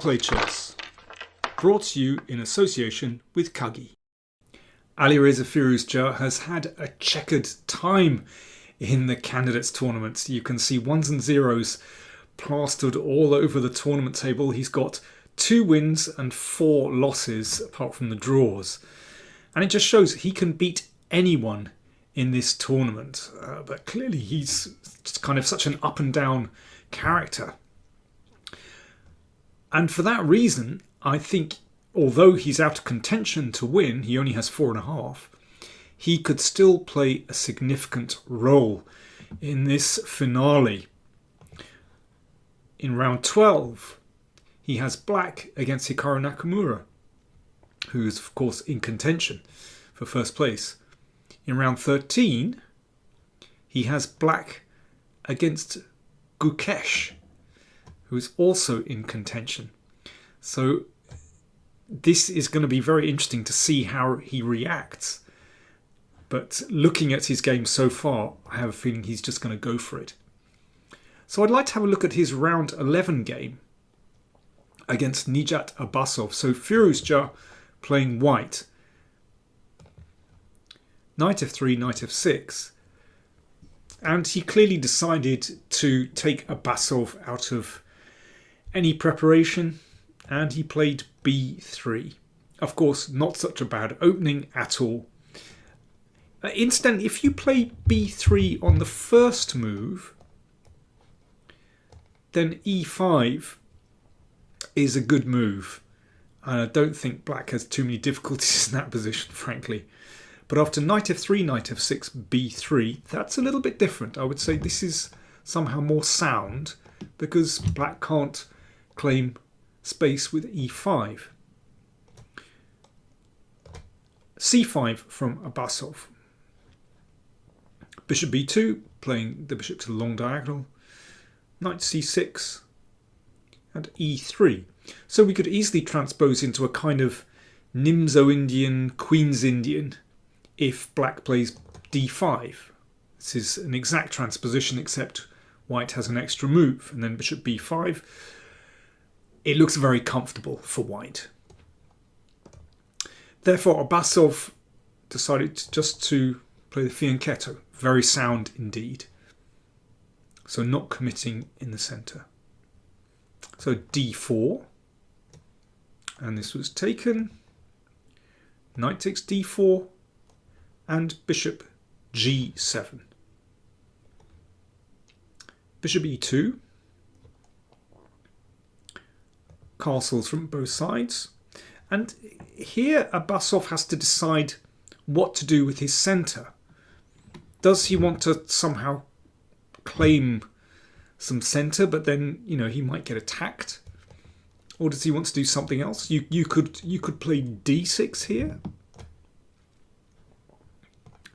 Play Chess, brought to you in association with Kagi. Alireza Firouzja has had a checkered time in the candidates tournament. You can see ones and zeros plastered all over the tournament table. He's got 2 wins and 4 losses apart from the draws. And it just shows he can beat anyone in this tournament. But clearly he's just kind of such an up and down character. And for that reason, I think although he's out of contention to win, he only has 4.5, he could still play a significant role in this finale. In round 12, he has black against Hikaru Nakamura, who is of course in contention for first place. In round 13, he has black against Gukesh, who is also in contention. So this is going to be very interesting to see how he reacts. But looking at his game so far, I have a feeling he's just going to go for it. So I'd like to have a look at his round 11 game against Nijat Abasov. So Firouzja playing white. Knight f3, knight f6. And he clearly decided to take Abasov out of any preparation, and he played b3. Of course, not such a bad opening at all. Incidentally, if you play b3 on the first move, then e5 is a good move. And I don't think black has too many difficulties in that position, frankly. But after knight f3, knight f6, b3, that's a little bit different. I would say this is somehow more sound because black can't claim space with e5. c5 from Abasov. Bishop b2, playing the bishop to the long diagonal. Knight c6 and e3. So we could easily transpose into a kind of Nimzo-Indian, Queen's-Indian if black plays d5. This is an exact transposition except white has an extra move, and then bishop b5. It looks very comfortable for white. Therefore, Abasov decided just to play the fianchetto. Very sound indeed. So not committing in the centre. So d4. And this was taken. Knight takes d4. And bishop g7. Bishop e2. Castles from both sides. And here Abasov has to decide what to do with his centre. Does he want to somehow claim some centre, but then, you know, he might get attacked? Or does he want to do something else? You could play d6 here.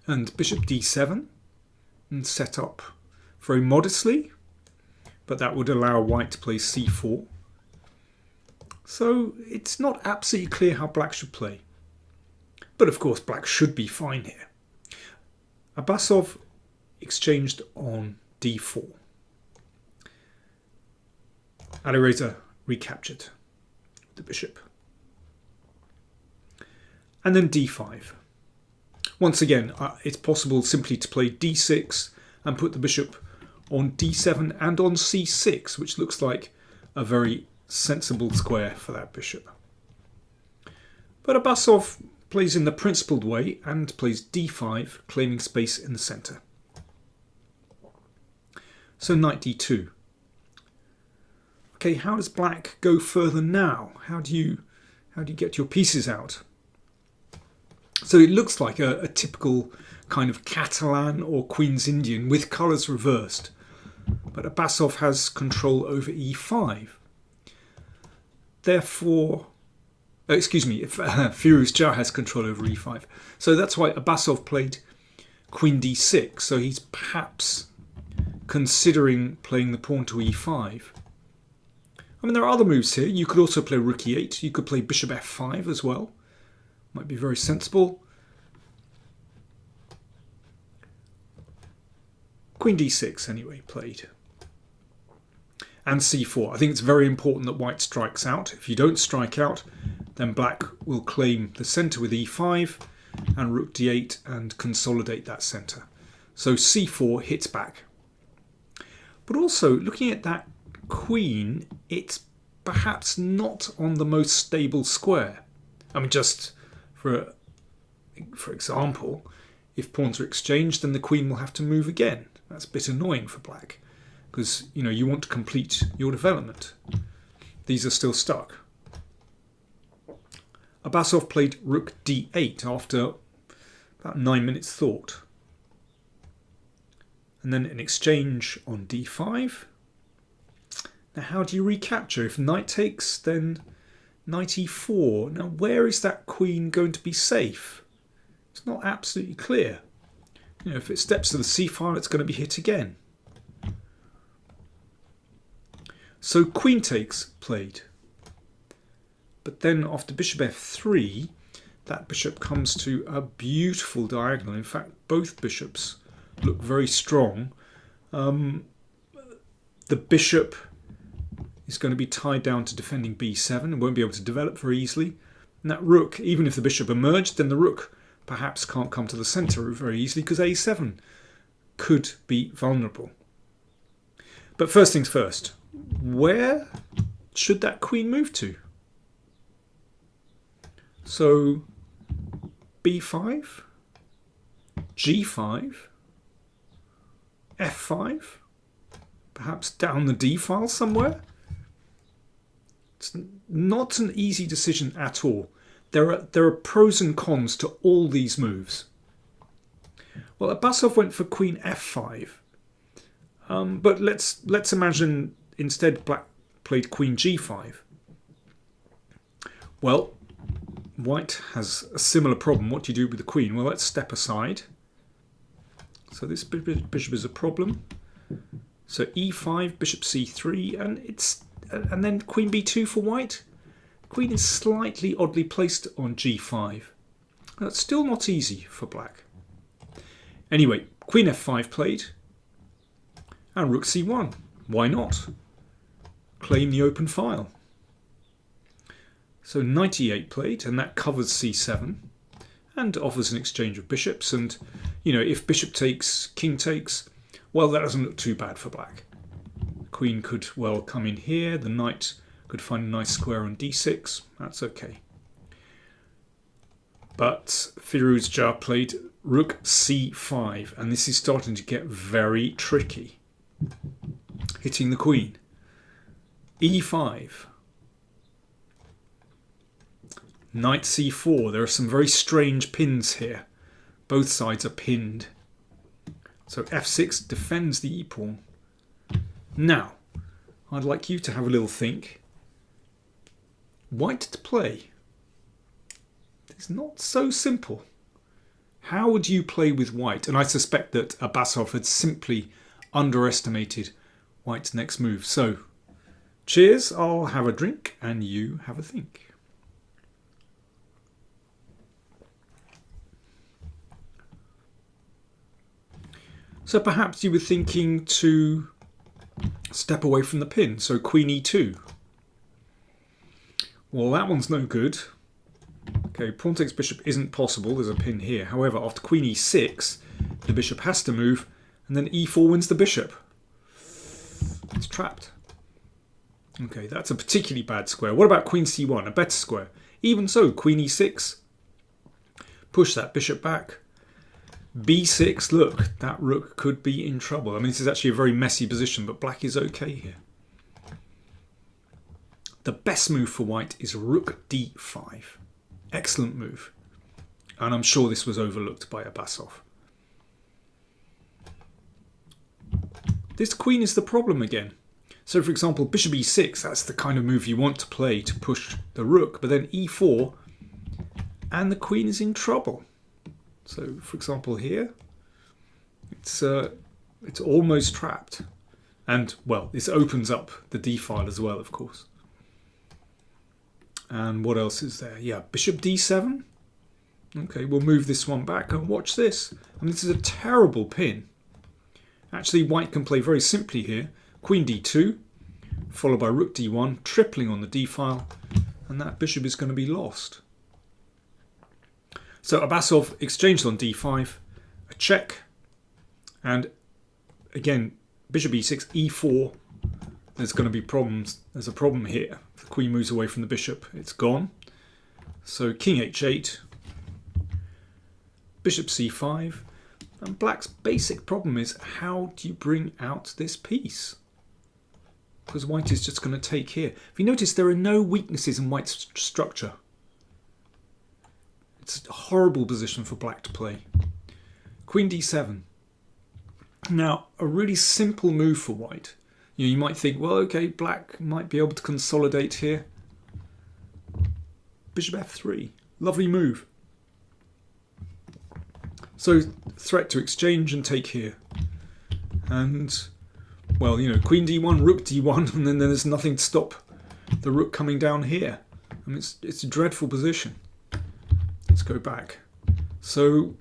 And bishop d7 and set up very modestly. But that would allow white to play c4. So it's not absolutely clear how black should play. But of course black should be fine here. Abasov exchanged on d4. Alireza recaptured the bishop. And then d5. Once again, it's possible simply to play d6 and put the bishop on d7 and on c6, which looks like a very sensible square for that bishop. But Abasov plays in the principled way and plays d5, claiming space in the centre. So knight d2. Okay, how does black go further now? How do you get your pieces out? So it looks like a typical kind of Catalan or Queen's Indian with colours reversed. But Abasov has control over e5. Therefore, Firouzja has control over e5. So that's why Abasov played queen d6. So he's perhaps considering playing the pawn to e5. I mean, there are other moves here. You could also play rook e8. You could play bishop f5 as well. Might be very sensible. Queen d6 anyway played. and c4. I think it's very important that white strikes out. If you don't strike out, then black will claim the centre with e5 and rook d8 and consolidate that centre. So c4 hits back. But also, looking at that queen, it's perhaps not on the most stable square. I mean, just for example, if pawns are exchanged, then the queen will have to move again. That's a bit annoying for black, because you want to complete your development. These are still stuck. Abasov played rook d8 after about 9 minutes thought. And then an exchange on d5. Now how do you recapture? If knight takes, then knight e4. Now where is that queen going to be safe? It's not absolutely clear. If it steps to the c file, it's going to be hit again. So queen takes played. But then after bishop f3, that bishop comes to a beautiful diagonal. In fact, both bishops look very strong. The bishop is going to be tied down to defending b7 and won't be able to develop very easily. And that rook, even if the bishop emerged, then the rook perhaps can't come to the centre very easily because a7 could be vulnerable. But first things first, where should that queen move to? So b5, g5, f5, perhaps down the d file somewhere. It's not an easy decision at all. There are pros and cons to all these moves. Well, Abasov went for queen f5, but let's imagine instead black played queen g5. Well, white has a similar problem. What do you do with the queen? Well, let's step aside. So this bishop is a problem. So e5, bishop c3, and then queen b2 for white. Queen is slightly oddly placed on g5. That's still not easy for black. Anyway, queen f5 played, and rook c1. Why not? Claim the open file. So knight e8 played, and that covers c7 and offers an exchange of bishops. And if bishop takes, king takes, well, that doesn't look too bad for black. Queen could well come in here. The knight could find a nice square on d6. That's okay. But Firouzja played rook c5, and this is starting to get very tricky. Hitting the queen. e5. Knight c4. There are some very strange pins here. Both sides are pinned. So f6 defends the e-pawn. Now, I'd like you to have a little think. White to play. It's not so simple. How would you play with white? And I suspect that Abasov had simply underestimated white's next move. So, cheers, I'll have a drink and you have a think. So perhaps you were thinking to step away from the pin, so queen e2. Well, that one's no good. Okay, pawn takes bishop isn't possible, there's a pin here. However, after queen e6, the bishop has to move, and then e4 wins the bishop. It's trapped. Okay, that's a particularly bad square. What about queen c1, a better square? Even so, queen e6, push that bishop back. b6, look, that rook could be in trouble. I mean, this is actually a very messy position, but black is okay here. The best move for white is rook d5. Excellent move. And I'm sure this was overlooked by Abasov. This queen is the problem again. So for example, bishop e6, that's the kind of move you want to play to push the rook, but then e4, and the queen is in trouble. So for example here, it's almost trapped. And well, this opens up the d file as well, of course. And what else is there? Yeah, bishop d7. Okay, we'll move this one back and watch this. I mean, this is a terrible pin. Actually, white can play very simply here. Queen d2, followed by rook d1, tripling on the d-file, and that bishop is going to be lost. So Abasov exchanged on d5, a check, and again, bishop e6, e4, there's going to be problems. There's a problem here. If the queen moves away from the bishop, it's gone. So king h8, bishop c5, and black's basic problem is, how do you bring out this piece? Because white is just going to take here. If you notice, there are no weaknesses in white's structure. It's a horrible position for black to play. Queen d7. Now, a really simple move for white. You might think, well, okay, black might be able to consolidate here. Bishop f3. Lovely move. So, threat to exchange and take here. And, well, queen d1, rook d1, and then there's nothing to stop the rook coming down here. I mean, it's a dreadful position. Let's go back. So,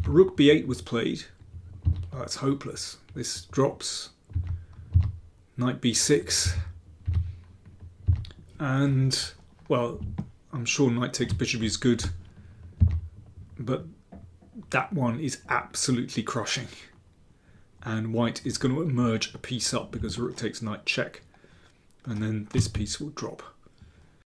rook b8 was played. Oh, that's hopeless. This drops. Knight b6. And, well, I'm sure knight takes bishop is good. But that one is absolutely crushing. And white is going to emerge a piece up because rook takes knight check. And then this piece will drop.